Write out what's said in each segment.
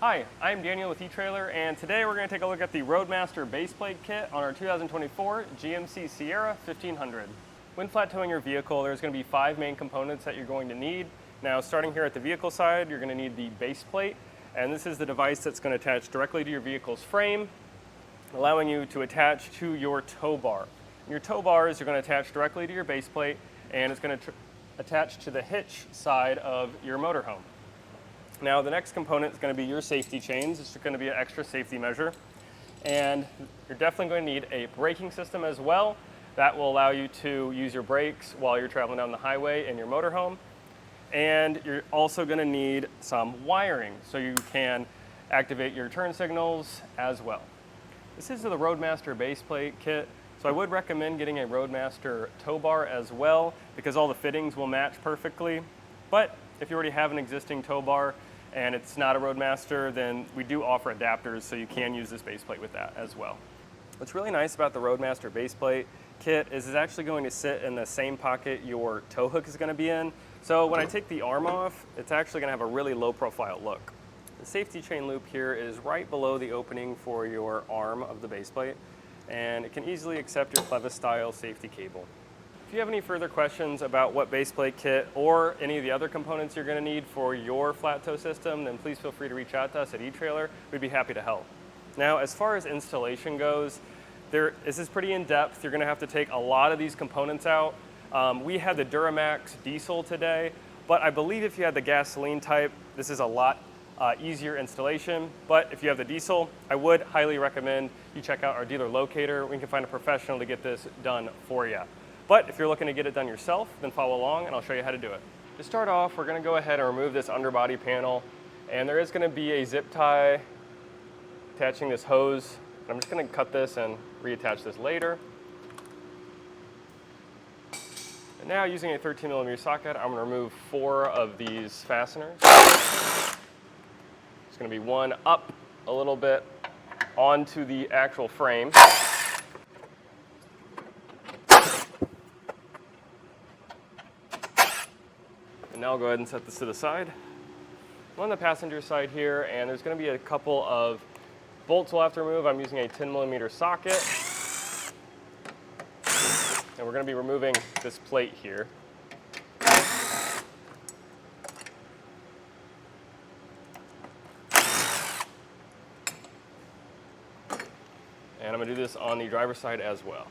Hi, I'm Daniel with etrailer, and today we're going to take a look at the Roadmaster base plate kit on our 2024 GMC Sierra 1500. When flat towing your vehicle, there's going to be 5 main components that you're going to need. Now, starting here at the vehicle side, you're going to need the base plate, and this is the device that's going to attach directly to your vehicle's frame, allowing you to attach to your tow bar. Your tow bars are going to attach directly to your base plate, and it's going to attach to the hitch side of your motorhome. Now, the next component is going to be your safety chains. It's going to be an extra safety measure, and you're definitely going to need a braking system as well. That will allow you to use your brakes while you're traveling down the highway in your motorhome. And you're also going to need some wiring so you can activate your turn signals as well. This is the Roadmaster base plate kit, so I would recommend getting a Roadmaster tow bar as well because all the fittings will match perfectly. But if you already have an existing tow bar and it's not a Roadmaster, then we do offer adapters so you can use this base plate with that as well. What's really nice about the Roadmaster base plate kit is it's actually going to sit in the same pocket your tow hook is going to be in. So when I take the arm off, it's actually going to have a really low profile look. The safety chain loop here is right below the opening for your arm of the base plate, and it can easily accept your Clevis style safety cable. If you have any further questions about what base plate kit or any of the other components you're going to need for your flat tow system, then please feel free to reach out to us at etrailer. We'd be happy to help. Now, as far as installation goes, this is pretty in-depth. You're going to have to take a lot of these components out. We had the Duramax diesel today, but I believe if you had the gasoline type, this is a lot easier installation. But if you have the diesel, I would highly recommend you check out our dealer locator. We can find a professional to get this done for you. But if you're looking to get it done yourself, then follow along and I'll show you how to do it. To start off, we're going to go ahead and remove this underbody panel, and there is going to be a zip tie attaching this hose. I'm just going to cut this and reattach this later. And now, using a 13mm socket, I'm going to remove 4 of these fasteners. It's going to be one up a little bit onto the actual frame. And now I'll go ahead and set this to the side. I'm on the passenger side here, and there's going to be a couple of bolts we'll have to remove. I'm using a 10mm socket. And we're going to be removing this plate here. And I'm going to do this on the driver's side as well.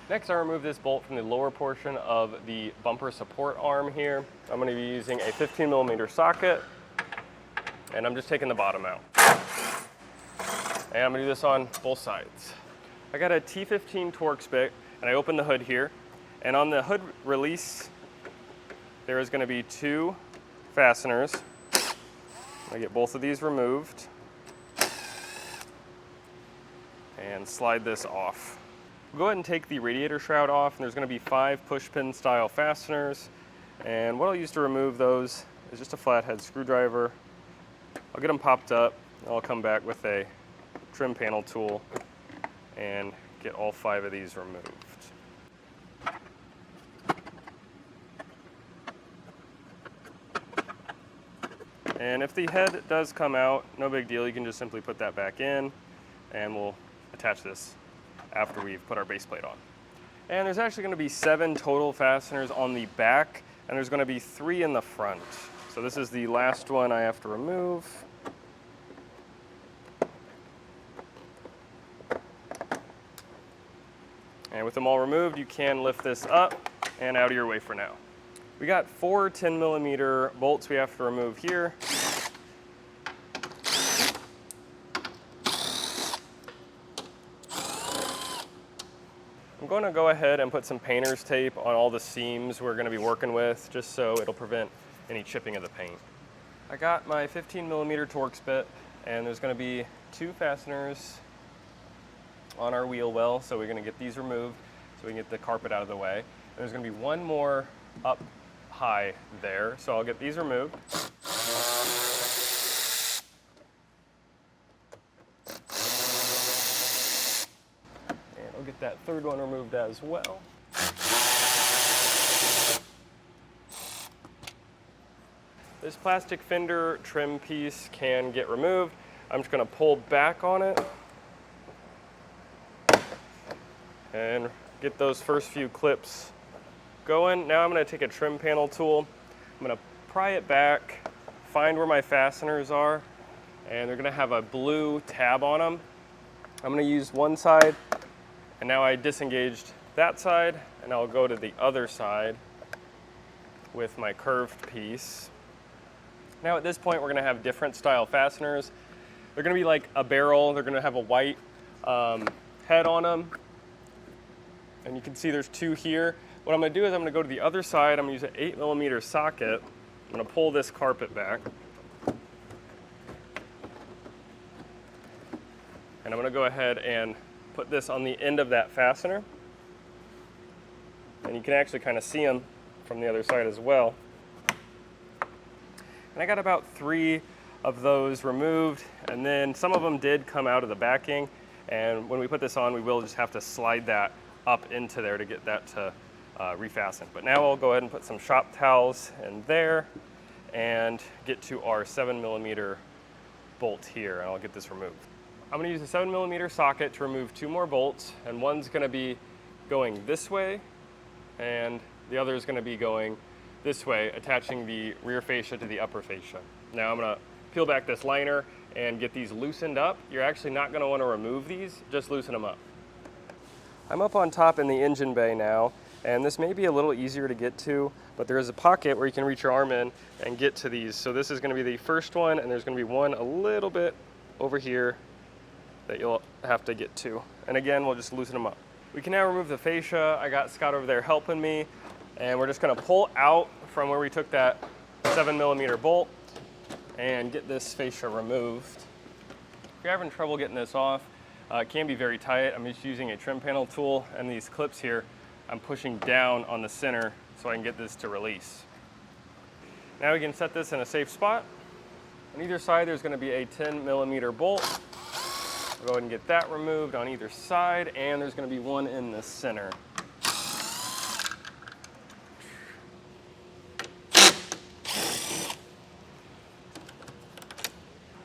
Next, I remove this bolt from the lower portion of the bumper support arm here. I'm going to be using a 15mm socket, and I'm just taking the bottom out. And I'm going to do this on both sides. I got a T15 Torx bit, and I open the hood here. And on the hood release, there is going to be 2 fasteners. I get both of these removed and slide this off. We'll go ahead and take the radiator shroud off, and there's going to be 5 pushpin style fasteners. And what I'll use to remove those is just a flathead screwdriver. I'll get them popped up, and I'll come back with a trim panel tool and get all 5 of these removed. And if the head does come out, no big deal. You can just simply put that back in, and we'll attach this after we've put our base plate on. And there's actually going to be 7 total fasteners on the back, and there's going to be 3 in the front. So this is the last one I have to remove. And with them all removed, you can lift this up and out of your way for now. We got 4 10mm bolts we have to remove here. I'm going to go ahead and put some painter's tape on all the seams we're going to be working with, just so it'll prevent any chipping of the paint. I got my 15mm Torx bit, and there's going to be 2 fasteners on our wheel well, so we're going to get these removed so we can get the carpet out of the way. And there's going to be 1 more up high there, so I'll get these removed. And I'll get that 3rd one removed as well. This plastic fender trim piece can get removed. I'm just going to pull back on it and get those first few clips going. Now I'm going to take a trim panel tool. I'm going to pry it back, find where my fasteners are, and they're going to have a blue tab on them. I'm going to use one side, and now I disengaged that side, and I'll go to the other side with my curved piece. Now at this point we're going to have different style fasteners. They're going to be like a barrel. They're going to have a white head on them, and you can see there's two here. What I'm going to do is I'm going to go to the other side. I'm going to use an 8mm socket. I'm going to pull this carpet back, and I'm going to go ahead and put this on the end of that fastener, and you can actually kind of see them from the other side as well. And I got about 3 of those removed, and then some of them did come out of the backing, and when we put this on we will just have to slide that up into there to get that to refasten. But now I'll go ahead and put some shop towels in there and get to our 7mm bolt here, and I'll get this removed. I'm going to use a 7mm socket to remove 2 more bolts, and one's going to be going this way and the other is going to be going this way, attaching the rear fascia to the upper fascia. Now I'm going to peel back this liner and get these loosened up. You're actually not going to want to remove these, just loosen them up. I'm up on top in the engine bay now, and this may be a little easier to get to, but there is a pocket where you can reach your arm in and get to these. So this is going to be the first one, and there's going to be one a little bit over here that you'll have to get to. And again, we'll just loosen them up. We can now remove the fascia. I got Scott over there helping me, and we're just going to pull out from where we took that 7mm bolt and get this fascia removed. If you're having trouble getting this off, it can be very tight. I'm just using a trim panel tool, and these clips here, I'm pushing down on the center so I can get this to release. Now we can set this in a safe spot. On either side there's going to be a 10mm bolt. I'll go ahead and get that removed on either side, and there's going to be one in the center.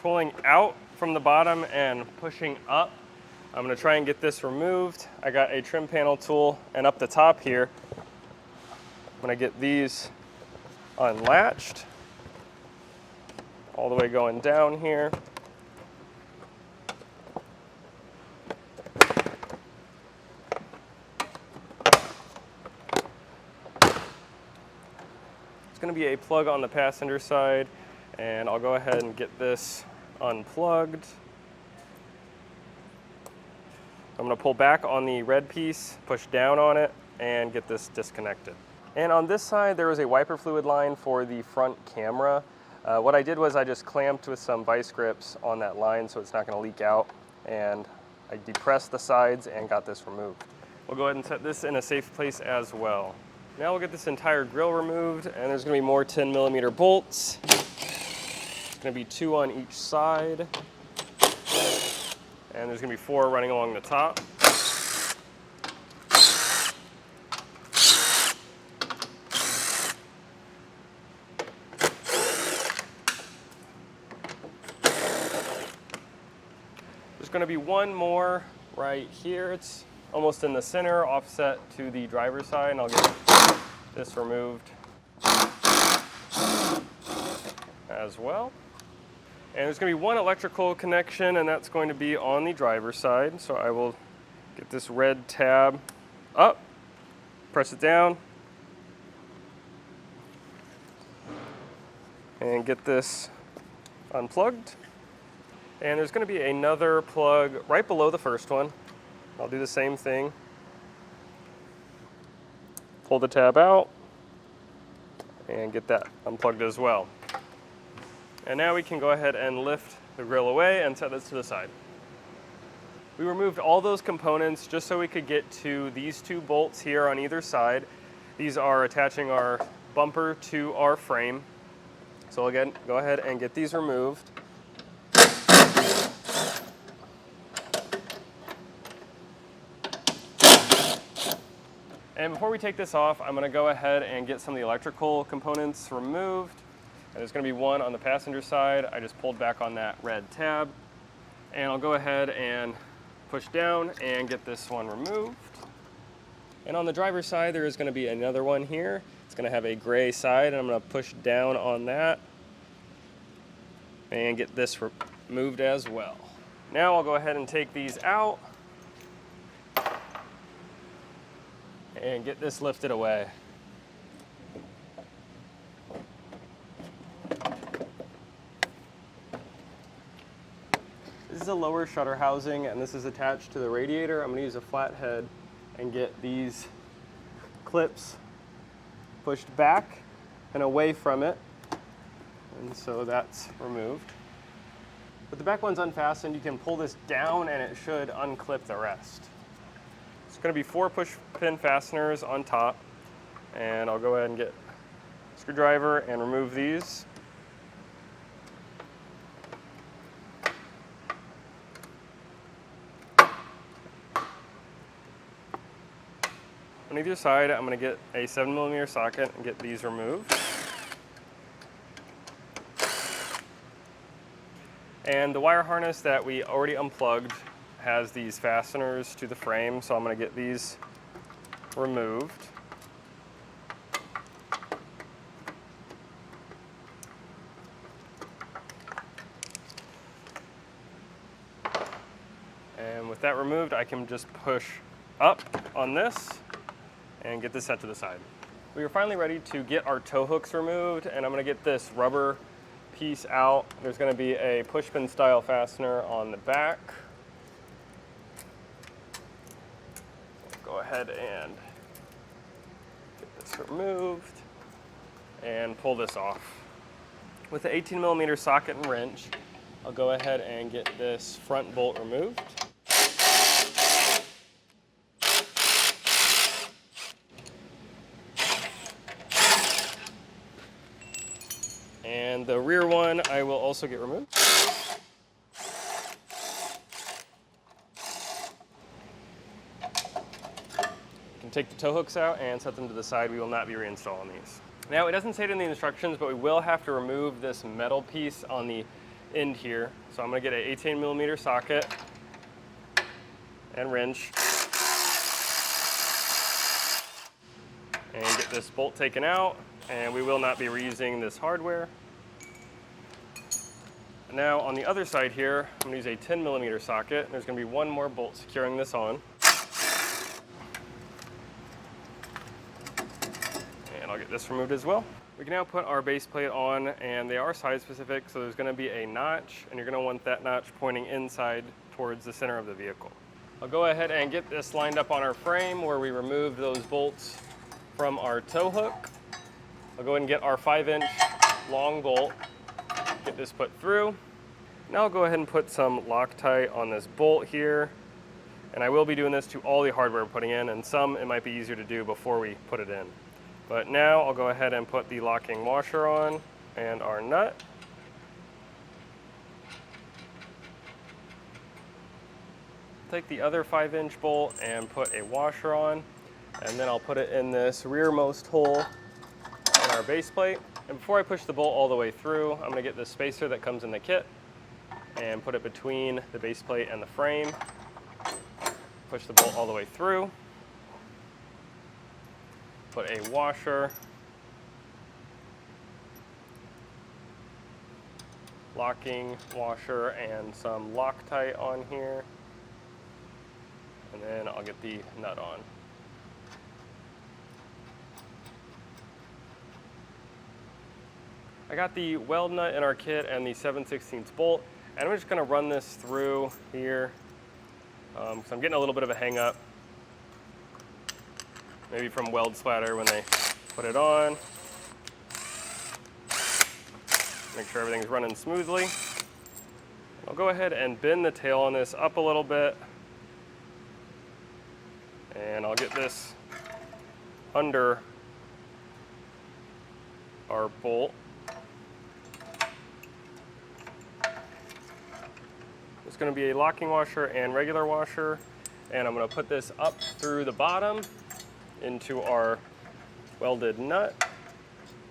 Pulling out from the bottom and pushing up, I'm going to try and get this removed. I got a trim panel tool, and up the top here, I'm going to get these unlatched all the way going down here. It's going to be a plug on the passenger side, and I'll go ahead and get this unplugged. I'm going to pull back on the red piece, push down on it, and get this disconnected. And on this side, there was a wiper fluid line for the front camera. What I did was I just clamped with some vice grips on that line so it's not going to leak out, and I depressed the sides and got this removed. We'll go ahead and set this in a safe place as well. Now we'll get this entire grill removed, and there's going to be more 10mm bolts. There's going to be 2 on each side, and there's going to be 4 running along the top. There's going to be 1 more right here. It's almost in the center, offset to the driver's side, and I'll get this removed as well. And there's going to be 1 electrical connection, and that's going to be on the driver's side. So I will get this red tab up, press it down, and get this unplugged. And there's going to be another plug right below the first one. I'll do the same thing. Pull the tab out and get that unplugged as well. And now we can go ahead and lift the grill away and set this to the side. We removed all those components just so we could get to these 2 bolts here on either side. These are attaching our bumper to our frame. So again, go ahead and get these removed. And before we take this off, I'm going to go ahead and get some of the electrical components removed. And there's going to be 1 on the passenger side. I just pulled back on that red tab. And I'll go ahead and push down and get this one removed. And on the driver's side, there is going to be another one here. It's going to have a gray side, and I'm going to push down on that and get this removed as well. Now I'll go ahead and take these out and get this lifted away. This is a lower shutter housing, and this is attached to the radiator. I'm going to use a flathead and get these clips pushed back and away from it. And so that's removed. With the back one's unfastened, you can pull this down and it should unclip the rest. It's going to be 4 push pin fasteners on top, and I'll go ahead and get a screwdriver and remove these. On either side, I'm going to get a 7mm socket and get these removed. And the wire harness that we already unplugged has these fasteners to the frame, so I'm going to get these removed. And with that removed, I can just push up on this and get this set to the side. We are finally ready to get our tow hooks removed, and I'm going to get this rubber piece out. There's going to be a push pin style fastener on the back. Go ahead and get this removed and pull this off. With the 18mm socket and wrench, I'll go ahead and get this front bolt removed. And the rear one I will also get removed. You can take the tow hooks out and set them to the side. We will not be reinstalling these. Now, it doesn't say it in the instructions, but we will have to remove this metal piece on the end here. So I'm going to get an 18mm socket and wrench and get this bolt taken out, and we will not be reusing this hardware. Now on the other side here, I'm going to use a 10mm socket. There's going to be one more bolt securing this on. And I'll get this removed as well. We can now put our base plate on, and they are size specific, so there's going to be a notch, and you're going to want that notch pointing inside towards the center of the vehicle. I'll go ahead and get this lined up on our frame where we removed those bolts from our tow hook. I'll go ahead and get our 5-inch long bolt, get this put through. Now I'll go ahead and put some Loctite on this bolt here, and I will be doing this to all the hardware we're putting in, and some it might be easier to do before we put it in. But now I'll go ahead and put the locking washer on and our nut. Take the other 5-inch bolt and put a washer on, and then I'll put it in this rearmost hole on our base plate. And before I push the bolt all the way through, I'm going to get the spacer that comes in the kit and put it between the base plate and the frame. Push the bolt all the way through. Put a washer, locking washer, and some Loctite on here. And then I'll get the nut on. I got the weld nut in our kit and the 7/16 bolt, and I'm just going to run this through here because I'm getting a little bit of a hang up, maybe from weld splatter when they put it on. Make sure everything's running smoothly. I'll go ahead and bend the tail on this up a little bit, and I'll get this under our bolt. It's going to be a locking washer and regular washer, and I'm going to put this up through the bottom into our welded nut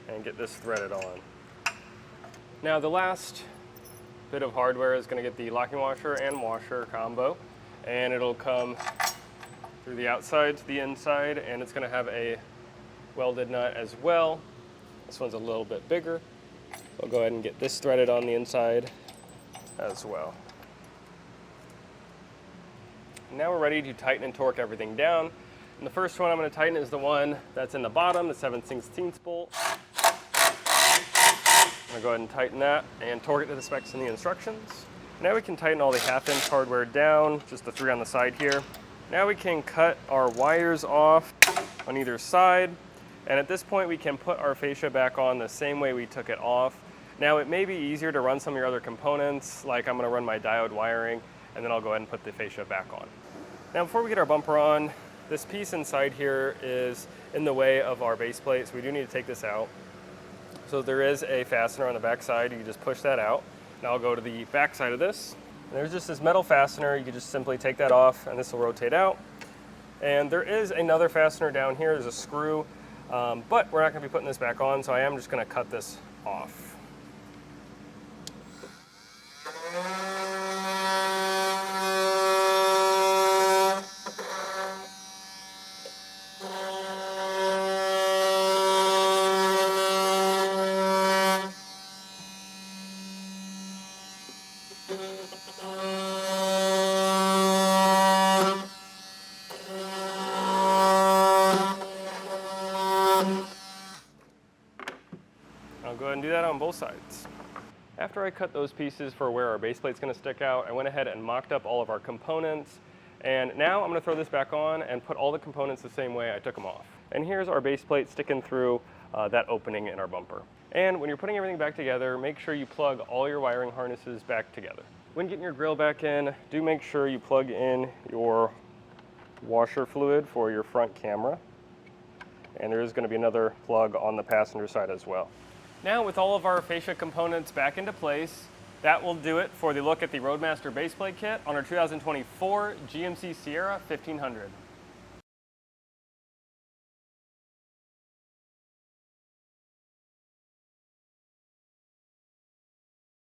and get this threaded on. Now the last bit bit of hardware is going to get the locking washer and washer combo, and it'll come through the outside to the inside, and it's going to have a welded nut as well. This one's a little bit bigger. We'll go ahead and get this threaded on the inside as well. Now we're ready to tighten and torque everything down. And the first one I'm going to tighten is the one that's in the bottom, the 7/16 bolt. I'm going to go ahead and tighten that and torque it to the specs in the instructions. Now we can tighten all the 1/2" hardware down, just the 3 on the side here. Now we can cut our wires off on either side. And at this point we can put our fascia back on the same way we took it off. Now it may be easier to run some of your other components, like I'm going to run my diode wiring, and then I'll go ahead and put the fascia back on. Now before we get our bumper on, this piece inside here is in the way of our base plate, so we do need to take this out. So there is a fastener on the back side. You can just push that out. Now I'll go to the back side of this. And there's just this metal fastener. You can just simply take that off and this will rotate out. And there is another fastener down here. There's a screw, but we're not going to be putting this back on, so I am just going to cut this off. I'll go ahead and do that on both sides. After I cut those pieces for where our base plate's going to stick out, I went ahead and mocked up all of our components. And now I'm going to throw this back on and put all the components the same way I took them off. And here's our base plate sticking through that opening in our bumper. And when you're putting everything back together, make sure you plug all your wiring harnesses back together. When getting your grill back in, do make sure you plug in your washer fluid for your front camera. And there is going to be another plug on the passenger side as well. Now with all of our fascia components back into place, that will do it for the look at the Roadmaster base plate kit on our 2024 GMC Sierra 1500.